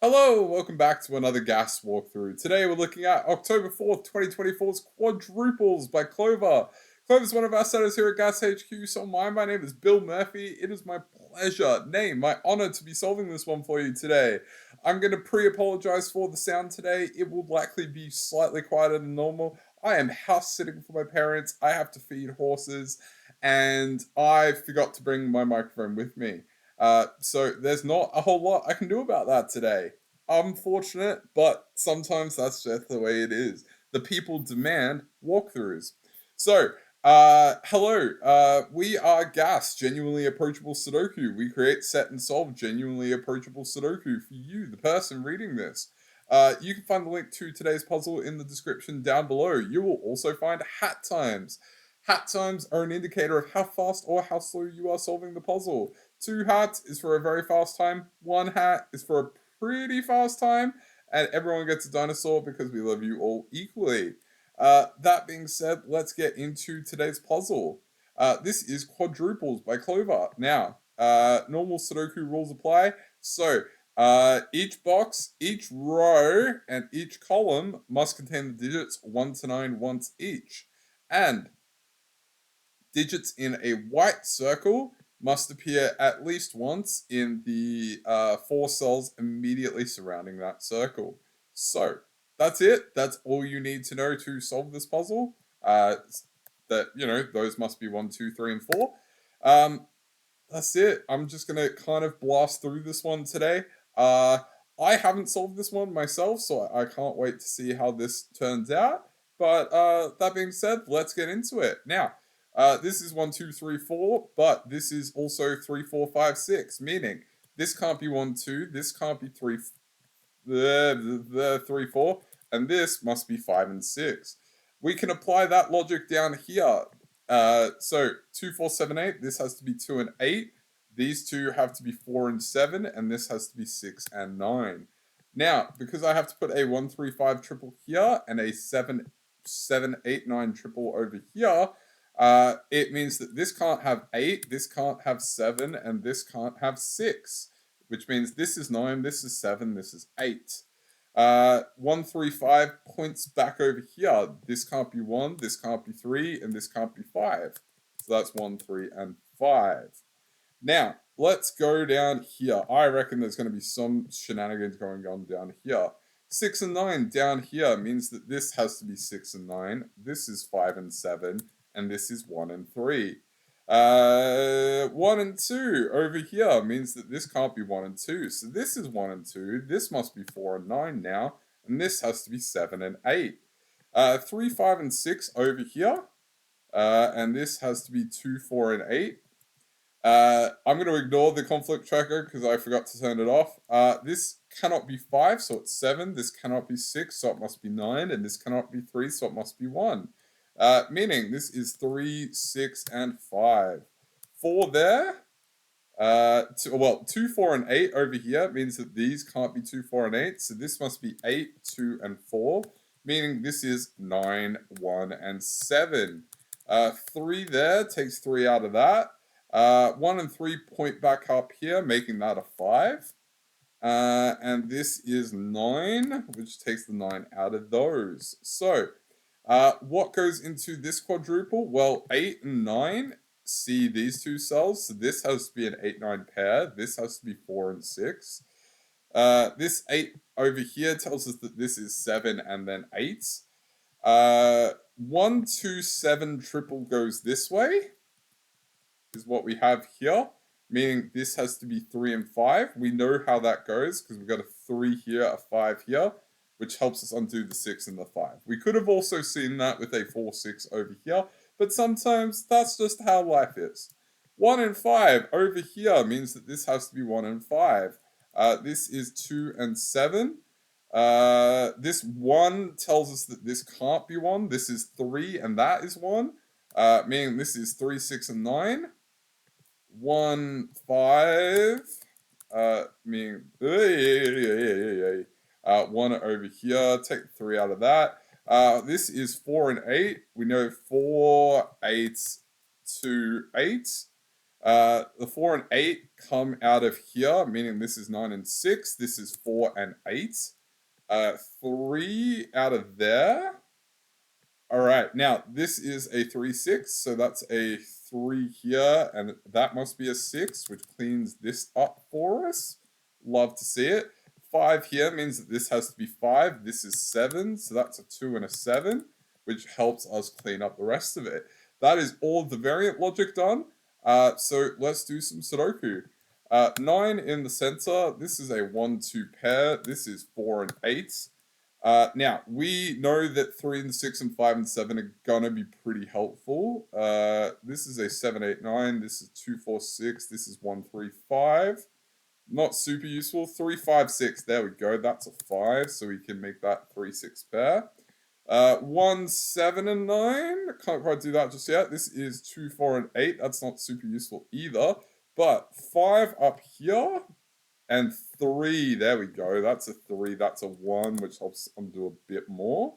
Hello, welcome back to another gas walkthrough. Today we're looking at October 4th, 2024's Quadruples by Clover. Clover's one of our setters here at Gas HQ, so my name is Bill Murphy. It is my pleasure, my honor to be solving this one for you today. I'm going to pre-apologize for the sound today. It will likely be slightly quieter than normal. I am house sitting for my parents. I have to feed horses, and I forgot to bring my microphone with me. So there's not a whole lot I can do about that today. Unfortunate, but sometimes that's just the way it is. The people demand walkthroughs. So, hello. We are Gas, genuinely approachable Sudoku. We create, set, and solve genuinely approachable Sudoku for you, the person reading this. You can find the link to today's puzzle in the description down below. You will also find hat times. Hat times are an indicator of how fast or how slow you are solving the puzzle. 2 hats is for a very fast time. 1 hat is for a pretty fast time. And everyone gets a dinosaur because we love you all equally. That being said, let's get into today's puzzle. This is Quadruples by Clover. Now, normal Sudoku rules apply. So, each box, each row, and each column must contain the digits 1 to 9 once each. And digits in a white circle must appear at least once in the 4 cells immediately surrounding that circle. So, that's it. That's all you need to know to solve this puzzle. Those must be 1, 2, 3, and 4. That's it. I'm just going to kind of blast through this one today. I haven't solved this one myself, so I can't wait to see how this turns out. But that being said, let's get into it. Now, this is 1, 2, 3, 4, but this is also 3, 4, 5, 6, meaning this can't be 1, 2, this can't be 3, 3, 4, and this must be 5 and 6. We can apply that logic down here. So 2, 4, 7, 8, this has to be 2 and 8. These two have to be 4 and 7, and this has to be 6 and 9. Now, because I have to put a 1, 3, 5 triple here and a 7, 7, 8, 9 triple over here, it means that this can't have 8, this can't have 7, and this can't have 6, which means this is 9, this is 7, this is 8. 1, 3, 5 points back over here. This can't be 1, this can't be 3, and this can't be 5. So that's 1, 3, and 5. Now, let's go down here. I reckon there's going to be some shenanigans going on down here. 6 and 9 down here means that this has to be 6 and 9. This is 5 and 7. And this is 1 and 3. 1 and 2 over here means that this can't be 1 and 2. So this is 1 and 2. This must be 4 and 9 now. And this has to be 7 and 8. 3, 5, and 6 over here. And this has to be 2, 4, and 8. I'm going to ignore the conflict tracker because I forgot to turn it off. This cannot be 5, so it's 7. This cannot be 6, so it must be 9. And this cannot be 3, so it must be 1. Meaning this is 3, 6, and 5. 4 there. 2, 4, and 8 over here means that these can't be 2, 4, and 8. So this must be 8, 2, and 4. Meaning this is 9, 1, and 7. 3 there takes 3 out of that. 1 and 3 point back up here, making that a 5. And this is 9, which takes the 9 out of those. So, what goes into this quadruple? Well, 8 and 9 see these two cells. So this has to be an 8-9 pair. This has to be 4 and 6. This 8 over here tells us that this is 7 and then 8. 1, 2, 7 triple goes this way, is what we have here. Meaning this has to be 3 and 5. We know how that goes because we've got a 3 here, a 5 here, which helps us undo the 6 and the 5. We could have also seen that with a 4, 6 over here, but sometimes that's just how life is. 1 and 5 over here means that this has to be 1 and 5. This is 2 and 7. This 1 tells us that this can't be 1. This is 3 and that is 1. Meaning this is 3, 6, and 9. 1, 5. Meaning 1 over here, take 3 out of that. This is 4 and 8. We know 4, 8, 2, 8. The 4 and 8 come out of here, meaning this is 9 and 6. This is 4 and 8. 3 out of there. All right, now this is a 3, 6, so that's a 3 here, and that must be a 6, which cleans this up for us. Love to see it. 5 here means that this has to be 5. This is 7, so that's a 2 and a 7, which helps us clean up the rest of it. That is all of the variant logic done. So let's do some Sudoku. 9 in the center. This is a 1-2 pair. This is 4 and 8. Now, we know that 3 and 6 and 5 and 7 are gonna be pretty helpful. This is a 7, 8, 9. This is 2, 4, 6. This is 1, 3, 5. Not super useful. 3, 5, 6. There we go. That's a 5, so we can make that 3, 6 pair. 1, 7, and 9. Can't quite do that just yet. This is 2, 4, and 8. That's not super useful either. But 5 up here and 3. There we go. That's a 3. That's a 1, which helps them do a bit more.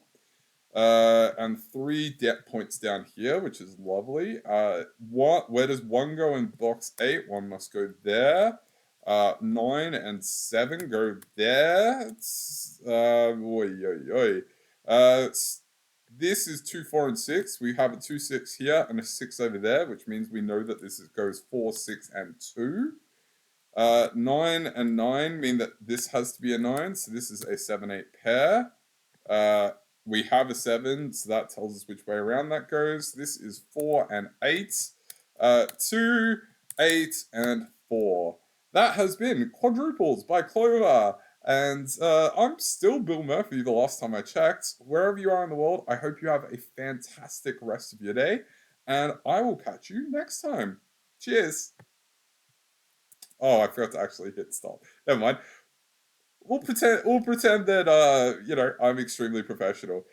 And 3 points down here, which is lovely. Where does 1 go in box 8? 1 must go there. 9 and 7 go there. This is 2, 4, and 6. We have a 2, 6 here and a 6 over there, which means we know that this goes 4, 6, and 2. 9 and 9 mean that this has to be a 9, so this is a 7, 8 pair. We have a 7, so that tells us which way around that goes. This is 4 and 8. 2, 8, and 4. That has been Quadruples by Clover. And I'm still Bill Murphy the last time I checked. Wherever you are in the world, I hope you have a fantastic rest of your day. And I will catch you next time. Cheers. Oh, I forgot to actually hit stop. Never mind. We'll pretend that I'm extremely professional.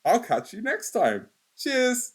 I'll catch you next time. Cheers.